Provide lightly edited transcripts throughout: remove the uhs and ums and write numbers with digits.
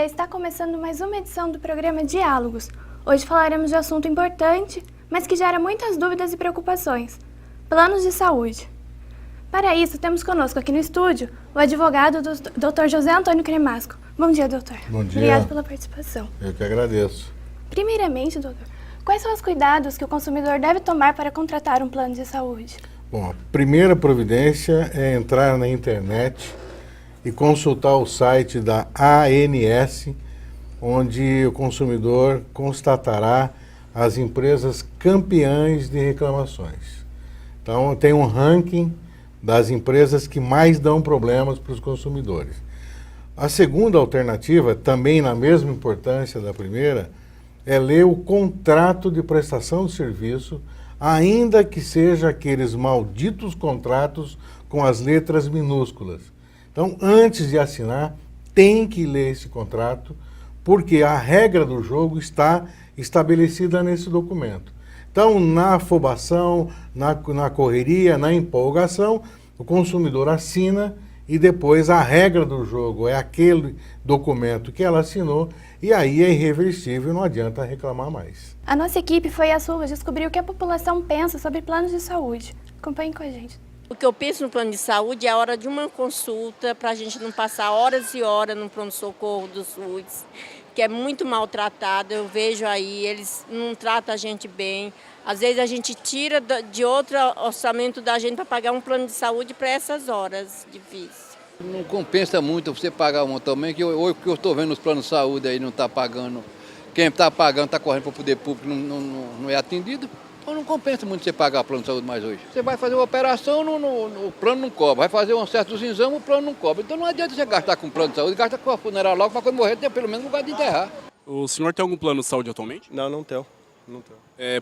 dia, está começando mais uma edição do programa Diálogos. Hoje falaremos de um assunto importante, mas que gera muitas dúvidas e preocupações: planos de saúde. Para isso, temos conosco aqui no estúdio o advogado Dr. José Antônio Cremasco. Bom dia, doutor. Bom dia. Obrigado pela participação. Eu que agradeço. Primeiramente, doutor, quais são os cuidados que o consumidor deve tomar para contratar um plano de saúde? Bom, a primeira providência é entrar na internet e consultar o site da ANS, onde o consumidor constatará as empresas campeãs de reclamações. Então, tem um ranking das empresas que mais dão problemas para os consumidores. A segunda alternativa, também na mesma importância da primeira, é ler o contrato de prestação de serviço, ainda que seja aqueles malditos contratos com as letras minúsculas. Então, antes de assinar, tem que ler esse contrato, porque a regra do jogo está estabelecida nesse documento. Então, na afobação, na correria, na empolgação, o consumidor assina e depois a regra do jogo é aquele documento que ela assinou e aí é irreversível, não adianta reclamar mais. A nossa equipe foi às ruas descobrir o que a população pensa sobre planos de saúde. Acompanhe com a gente. O que eu penso no plano de saúde é a hora de uma consulta, para a gente não passar horas e horas no pronto-socorro do SUS, que é muito maltratado. Eu vejo aí, eles não tratam a gente bem. Às vezes a gente tira de outro orçamento da gente para pagar um plano de saúde para essas horas difíceis. Não compensa muito você pagar um também, que hoje que eu estou vendo os planos de saúde aí não está pagando. Quem está pagando está correndo para o poder público, não é atendido. Então não compensa muito você pagar plano de saúde mais hoje. Você vai fazer uma operação, o plano não cobra. Vai fazer um certo exame, o plano não cobra. Então não adianta você gastar com plano de saúde, gasta com a funerária logo para quando morrer ter pelo menos lugar de enterrar. O senhor tem algum plano de saúde atualmente? Não, não tenho.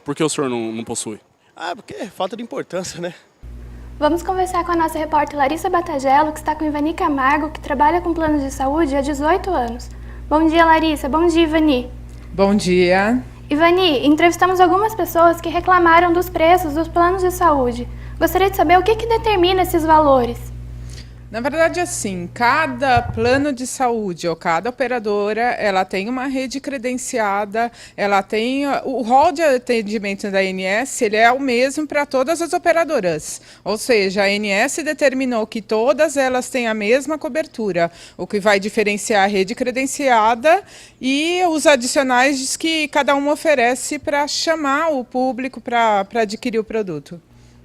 Por que o senhor não possui? Porque é falta de importância, né? Vamos conversar com a nossa repórter Larissa Batagello, que está com Ivani Camargo, que trabalha com planos de saúde há 18 anos. Bom dia, Larissa. Bom dia, Ivani. Bom dia. Ivani, entrevistamos algumas pessoas que reclamaram dos preços dos planos de saúde. Gostaria de saber o que determina esses valores. Na verdade, assim, cada plano de saúde ou cada operadora, ela tem uma rede credenciada, ela tem o rol de atendimento da ANS, ele é o mesmo para todas as operadoras. Ou seja, a ANS determinou que todas elas têm a mesma cobertura, o que vai diferenciar a rede credenciada e os adicionais que cada uma oferece para chamar o público para adquirir o produto.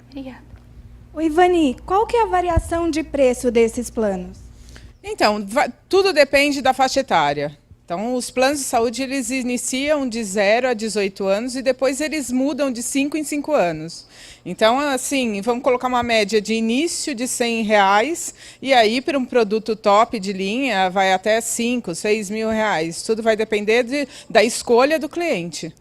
Obrigada. Oi, Ivani, qual que é a variação de preço desses planos? Então, tudo depende da faixa etária. Então, os planos de saúde, eles iniciam de 0 a 18 anos e depois eles mudam de 5 em 5 anos. Então, assim, vamos colocar uma média de início de R$100 e aí para um produto top de linha vai até 5, 6 mil reais. Tudo vai depender da escolha do cliente.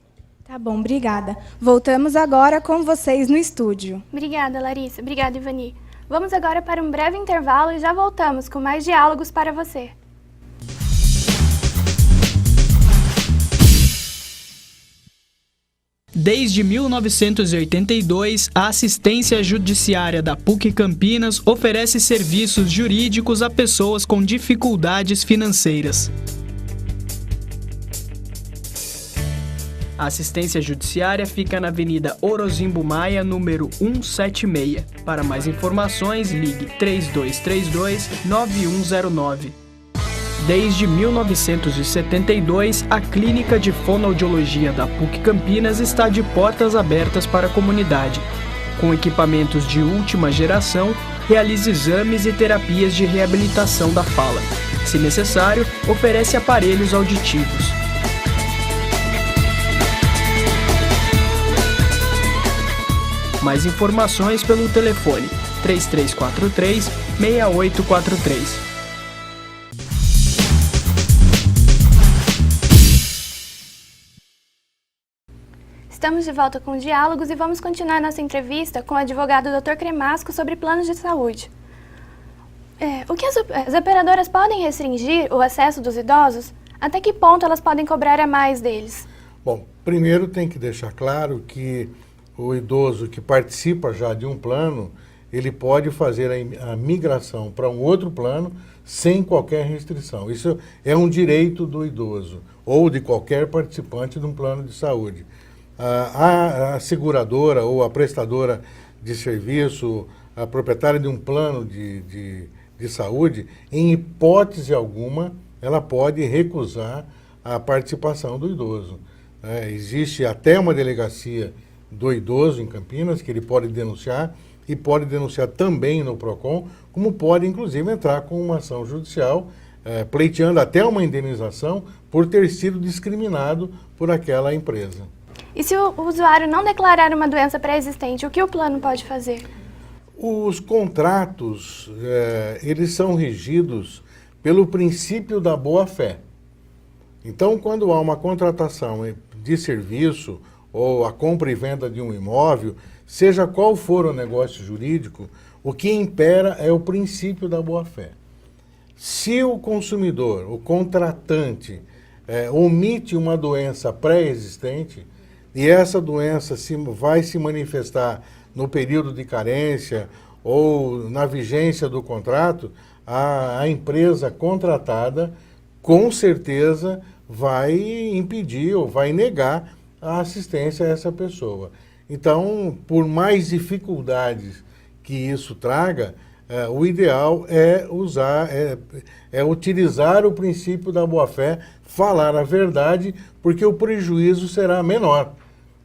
Tá bom, obrigada. Voltamos agora com vocês no estúdio. Obrigada, Larissa. Obrigada, Ivani. Vamos agora para um breve intervalo e já voltamos com mais diálogos para você. Desde 1982, a assistência judiciária da PUC Campinas oferece serviços jurídicos a pessoas com dificuldades financeiras. A assistência judiciária fica na Avenida Orozimbo Maia, número 176. Para mais informações, ligue 3232-9109. Desde 1972, a Clínica de Fonoaudiologia da PUC Campinas está de portas abertas para a comunidade. Com equipamentos de última geração, realiza exames e terapias de reabilitação da fala. Se necessário, oferece aparelhos auditivos. Mais informações pelo telefone 3343-6843. Estamos de volta com Diálogos e vamos continuar nossa entrevista com o advogado Dr. Cremasco sobre planos de saúde. O que as operadoras podem restringir o acesso dos idosos? Até que ponto elas podem cobrar a mais deles? Bom, primeiro tem que deixar claro que o idoso que participa já de um plano, ele pode fazer a migração para um outro plano sem qualquer restrição. Isso é um direito do idoso ou de qualquer participante de um plano de saúde. A seguradora ou a prestadora de serviço, a proprietária de um plano de saúde, em hipótese alguma, ela pode recusar a participação do idoso. Existe até uma delegacia do idoso em Campinas, que ele pode denunciar, e pode denunciar também no PROCON, como pode, inclusive, entrar com uma ação judicial, pleiteando até uma indenização por ter sido discriminado por aquela empresa. E se o usuário não declarar uma doença pré-existente, o que o plano pode fazer? Os contratos, eles são regidos pelo princípio da boa-fé. Então, quando há uma contratação de serviço ou a compra e venda de um imóvel, seja qual for o negócio jurídico, o que impera é o princípio da boa-fé. Se o consumidor, o contratante, omite uma doença pré-existente, e essa doença vai se manifestar no período de carência ou na vigência do contrato, a empresa contratada, com certeza, vai impedir ou vai negar a assistência a essa pessoa. Então, por mais dificuldades que isso traga, o ideal é utilizar o princípio da boa-fé, falar a verdade, porque o prejuízo será menor.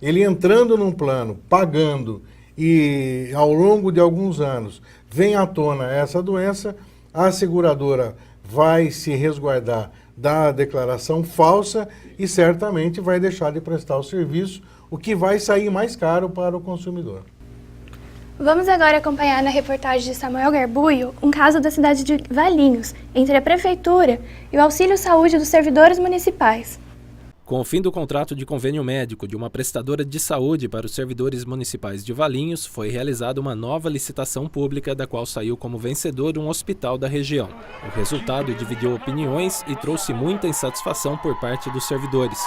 Ele entrando num plano, pagando, e ao longo de alguns anos vem à tona essa doença, a seguradora vai se resguardar da declaração falsa e certamente vai deixar de prestar o serviço, o que vai sair mais caro para o consumidor. Vamos agora acompanhar na reportagem de Samuel Garbuio um caso da cidade de Valinhos, entre a Prefeitura e o Auxílio Saúde dos servidores municipais. Com o fim do contrato de convênio médico de uma prestadora de saúde para os servidores municipais de Valinhos, foi realizada uma nova licitação pública, da qual saiu como vencedor um hospital da região. O resultado dividiu opiniões e trouxe muita insatisfação por parte dos servidores.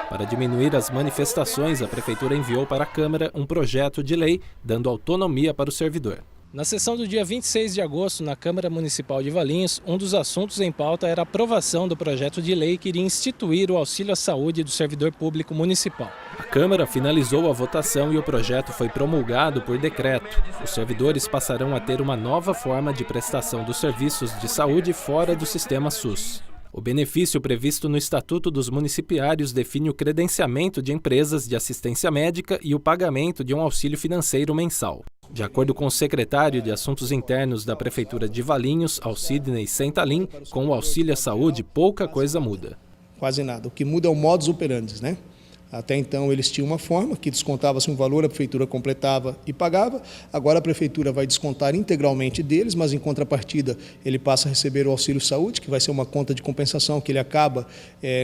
Para diminuir as manifestações, a Prefeitura enviou para a Câmara um projeto de lei dando autonomia para o servidor. Na sessão do dia 26 de agosto, na Câmara Municipal de Valinhos, um dos assuntos em pauta era a aprovação do projeto de lei que iria instituir o auxílio à saúde do servidor público municipal. A Câmara finalizou a votação e o projeto foi promulgado por decreto. Os servidores passarão a ter uma nova forma de prestação dos serviços de saúde fora do sistema SUS. O benefício previsto no Estatuto dos Municipários define o credenciamento de empresas de assistência médica e o pagamento de um auxílio financeiro mensal. De acordo com o secretário de Assuntos Internos da Prefeitura de Valinhos, Alcidney Sentalim, com o auxílio à saúde pouca coisa muda. Quase nada. O que muda é o modus operandi, né? Até então eles tinham uma forma que descontava-se um valor, a Prefeitura completava e pagava. Agora a Prefeitura vai descontar integralmente deles, mas em contrapartida ele passa a receber o auxílio saúde, que vai ser uma conta de compensação que ele acaba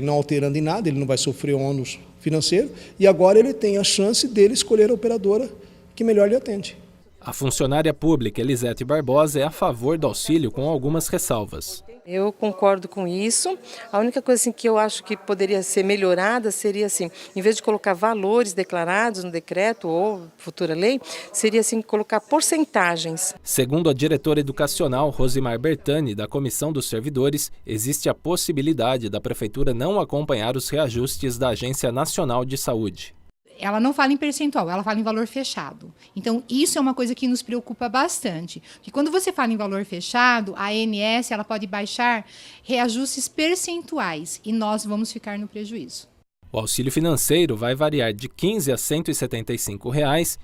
não alterando em nada, ele não vai sofrer ônus financeiro. E agora ele tem a chance dele escolher a operadora que melhor lhe atende. A funcionária pública Elisete Barbosa é a favor do auxílio com algumas ressalvas. Eu concordo com isso. A única coisa que eu acho que poderia ser melhorada seria assim, em vez de colocar valores declarados no decreto ou futura lei, seria assim colocar porcentagens. Segundo a diretora educacional Rosimar Bertani, da Comissão dos Servidores, existe a possibilidade da Prefeitura não acompanhar os reajustes da Agência Nacional de Saúde. Ela não fala em percentual, ela fala em valor fechado. Então, isso é uma coisa que nos preocupa bastante. Porque quando você fala em valor fechado, a ANS ela pode baixar reajustes percentuais e nós vamos ficar no prejuízo. O auxílio financeiro vai variar de R$ 15 a R$ 175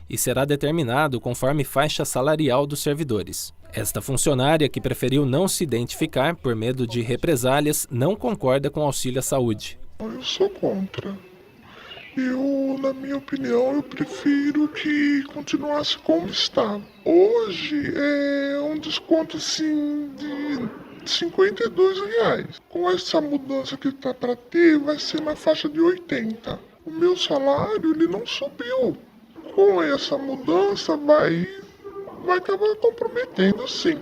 e será determinado conforme faixa salarial dos servidores. Esta funcionária, que preferiu não se identificar por medo de represálias, não concorda com o auxílio à saúde. Eu sou contra. Na minha opinião, eu prefiro que continuasse como está. Hoje é um desconto assim de R$ 52. Com essa mudança que está para ter, vai ser na faixa de 80. O meu salário ele não subiu. Com essa mudança vai acabar comprometendo sim.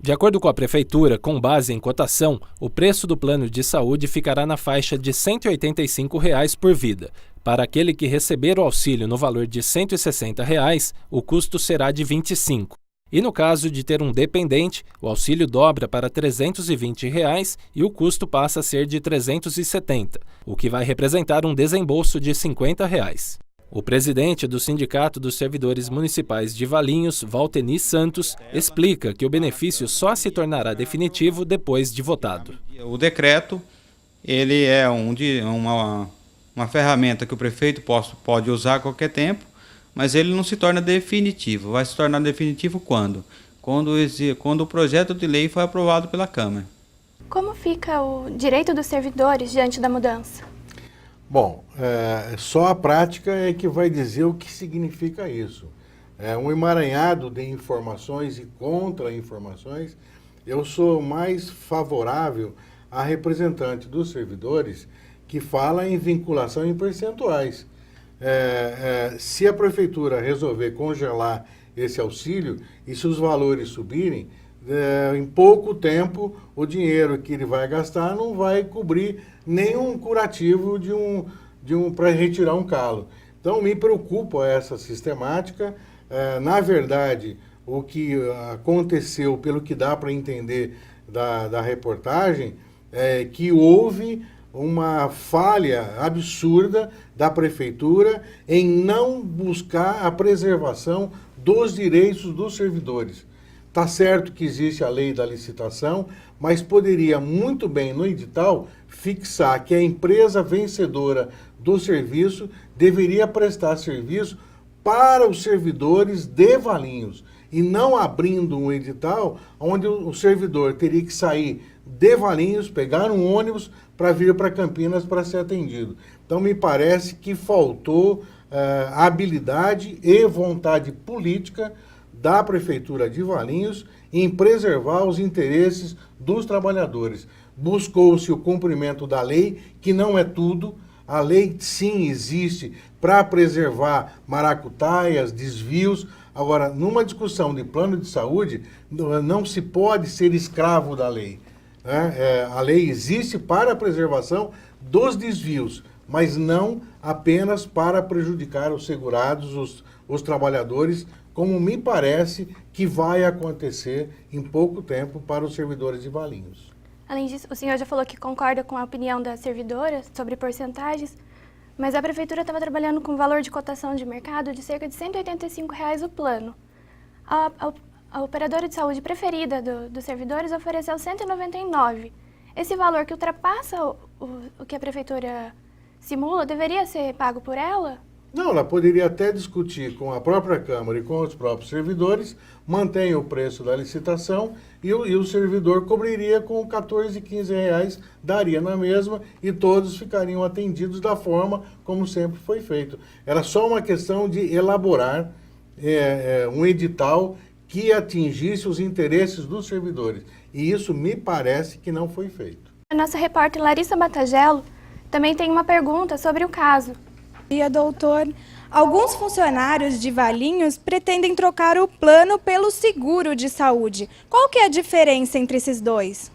De acordo com a Prefeitura, com base em cotação, o preço do plano de saúde ficará na faixa de R$ 185 por vida. Para aquele que receber o auxílio no valor de R$ 160, o custo será de R$ 25. E no caso de ter um dependente, o auxílio dobra para R$ 320 e o custo passa a ser de R$ 370, o que vai representar um desembolso de R$ 50. O presidente do Sindicato dos Servidores Municipais de Valinhos, Valteni Santos, explica que o benefício só se tornará definitivo depois de votado. O decreto ele é uma ferramenta que o prefeito pode usar a qualquer tempo, mas ele não se torna definitivo. Vai se tornar definitivo quando? Quando o projeto de lei for aprovado pela Câmara. Como fica o direito dos servidores diante da mudança? Bom, só a prática é que vai dizer o que significa isso. É um emaranhado de informações e contra-informações. Eu sou mais favorável a representante dos servidores que fala em vinculação em percentuais. Se a prefeitura resolver congelar esse auxílio e se os valores subirem, em pouco tempo o dinheiro que ele vai gastar não vai cobrir nenhum curativo para retirar um calo. Então me preocupa essa sistemática. Na verdade, o que aconteceu, pelo que dá para entender da reportagem, é que houve uma falha absurda da prefeitura em não buscar a preservação dos direitos dos servidores. Está certo que existe a lei da licitação, mas poderia muito bem no edital fixar que a empresa vencedora do serviço deveria prestar serviço para os servidores de Valinhos e não abrindo um edital onde o servidor teria que sair de Valinhos, pegar um ônibus para vir para Campinas para ser atendido. Então me parece que faltou habilidade e vontade política da Prefeitura de Valinhos em preservar os interesses dos trabalhadores. Buscou-se o cumprimento da lei, que não é tudo. A lei, sim, existe para preservar maracutaias, desvios. Agora, numa discussão de plano de saúde, não se pode ser escravo da lei. A lei existe para a preservação dos desvios, mas não apenas para prejudicar os segurados, os trabalhadores, como me parece que vai acontecer em pouco tempo para os servidores de Valinhos. Além disso, o senhor já falou que concorda com a opinião das servidoras sobre porcentagens, mas a prefeitura estava trabalhando com um valor de cotação de mercado de cerca de R$ 185 o plano. A operadora de saúde preferida dos servidores ofereceu R$ 199. Esse valor que ultrapassa o que a prefeitura simula deveria ser pago por ela? Não, ela poderia até discutir com a própria Câmara e com os próprios servidores, mantém o preço da licitação e o servidor cobriria com 14, 15 reais, daria na mesma e todos ficariam atendidos da forma como sempre foi feito. Era só uma questão de elaborar um edital que atingisse os interesses dos servidores. E isso me parece que não foi feito. A nossa repórter Larissa Batagello também tem uma pergunta sobre o caso. Doutor, alguns funcionários de Valinhos pretendem trocar o plano pelo seguro de saúde. Qual que é a diferença entre esses dois?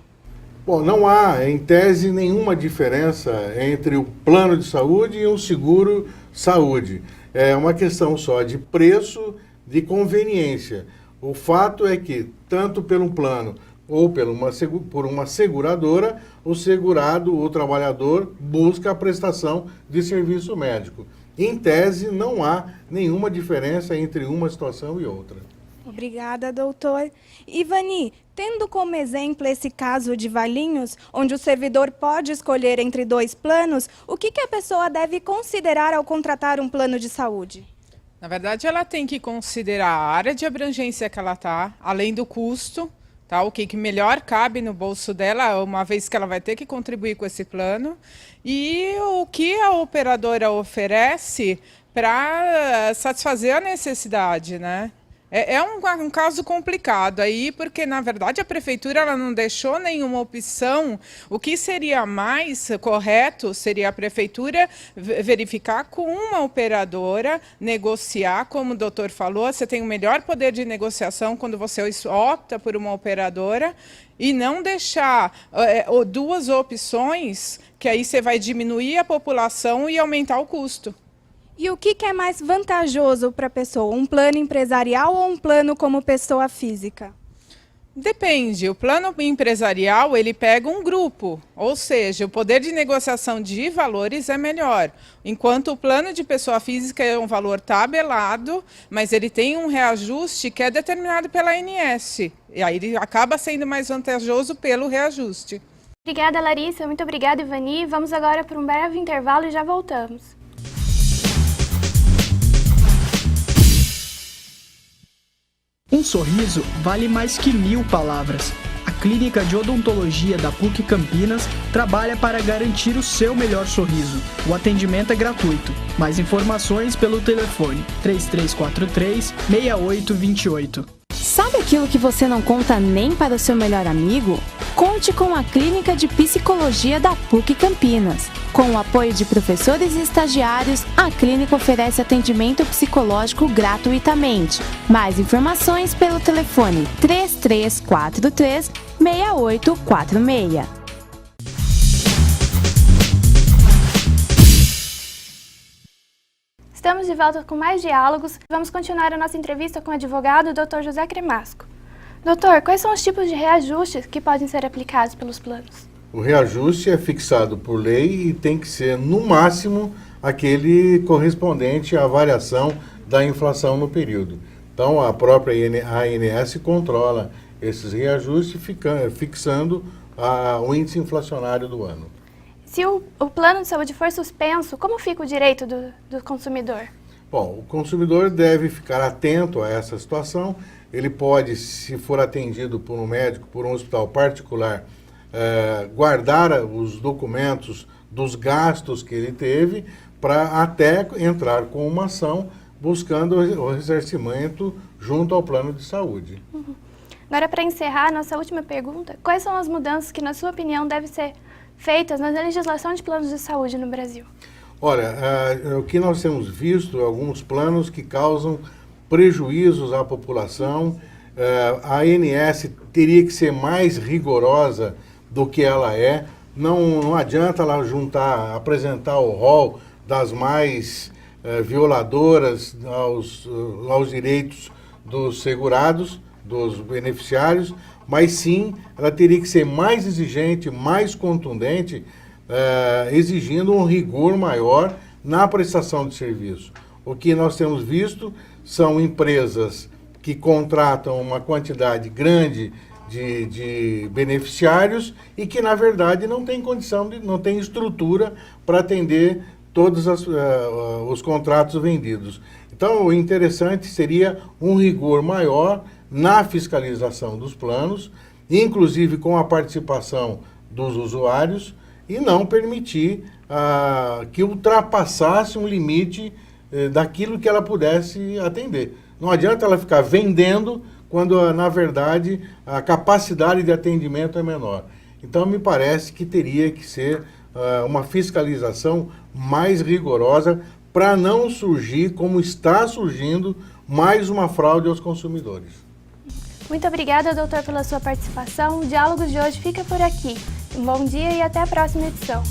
Bom, não há, em tese, nenhuma diferença entre o plano de saúde e o seguro saúde. É uma questão só de preço, de conveniência. O fato é que, tanto pelo plano ou por uma seguradora, o segurado, o trabalhador, busca a prestação de serviço médico. Em tese, não há nenhuma diferença entre uma situação e outra. Obrigada, doutor. Ivani, tendo como exemplo esse caso de Valinhos, onde o servidor pode escolher entre dois planos, o que a pessoa deve considerar ao contratar um plano de saúde? Na verdade, ela tem que considerar a área de abrangência que ela está, além do custo, tá? O que melhor cabe no bolso dela, uma vez que ela vai ter que contribuir com esse plano, e o que a operadora oferece para satisfazer a necessidade, né? É um caso complicado aí, porque, na verdade, a prefeitura ela não deixou nenhuma opção. O que seria mais correto seria a prefeitura verificar com uma operadora, negociar, como o doutor falou, você tem o melhor poder de negociação quando você opta por uma operadora, e não deixar duas opções, que aí você vai diminuir a população e aumentar o custo. E o que é mais vantajoso para a pessoa? Um plano empresarial ou um plano como pessoa física? Depende. O plano empresarial, ele pega um grupo, ou seja, o poder de negociação de valores é melhor. Enquanto o plano de pessoa física é um valor tabelado, mas ele tem um reajuste que é determinado pela ANS. E aí ele acaba sendo mais vantajoso pelo reajuste. Obrigada, Larissa. Muito obrigada, Ivani. Vamos agora para um breve intervalo e já voltamos. Um sorriso vale mais que 1000 palavras. A Clínica de Odontologia da PUC Campinas trabalha para garantir o seu melhor sorriso. O atendimento é gratuito. Mais informações pelo telefone 3343-6828. Sabe aquilo que você não conta nem para o seu melhor amigo? Conte com a Clínica de Psicologia da PUC Campinas. Com o apoio de professores e estagiários, a clínica oferece atendimento psicológico gratuitamente. Mais informações pelo telefone 3343-6846. Estamos de volta com mais diálogos. Vamos continuar a nossa entrevista com o advogado Dr. José Cremasco. Doutor, quais são os tipos de reajustes que podem ser aplicados pelos planos? O reajuste é fixado por lei e tem que ser, no máximo, aquele correspondente à variação da inflação no período. Então, a própria ANS controla esses reajustes, fixando o índice inflacionário do ano. Se o plano de saúde for suspenso, como fica o direito do consumidor? Bom, o consumidor deve ficar atento a essa situação. Ele pode, se for atendido por um médico, por um hospital particular, guardar os documentos dos gastos que ele teve para até entrar com uma ação buscando o ressarcimento junto ao plano de saúde. Agora, para encerrar, nossa última pergunta, quais são as mudanças que, na sua opinião, devem ser feitas na legislação de planos de saúde no Brasil? Olha, o que nós temos visto, alguns planos que causam prejuízos à população. A ANS teria que ser mais rigorosa do que ela é. Não adianta ela apresentar o rol das mais violadoras aos direitos dos segurados, dos beneficiários, mas sim, ela teria que ser mais exigente, mais contundente, exigindo um rigor maior na prestação de serviço. O que nós temos visto são empresas que contratam uma quantidade grande de beneficiários e que, na verdade, não tem condição, não tem estrutura para atender todos os contratos vendidos. Então, o interessante seria um rigor maior na fiscalização dos planos, inclusive com a participação dos usuários, e não permitir que ultrapassasse um limite daquilo que ela pudesse atender. Não adianta ela ficar vendendo quando, na verdade, a capacidade de atendimento é menor. Então, me parece que teria que ser uma fiscalização mais rigorosa para não surgir, como está surgindo, mais uma fraude aos consumidores. Muito obrigada, doutor, pela sua participação. O Diálogos de hoje fica por aqui. Um bom dia e até a próxima edição.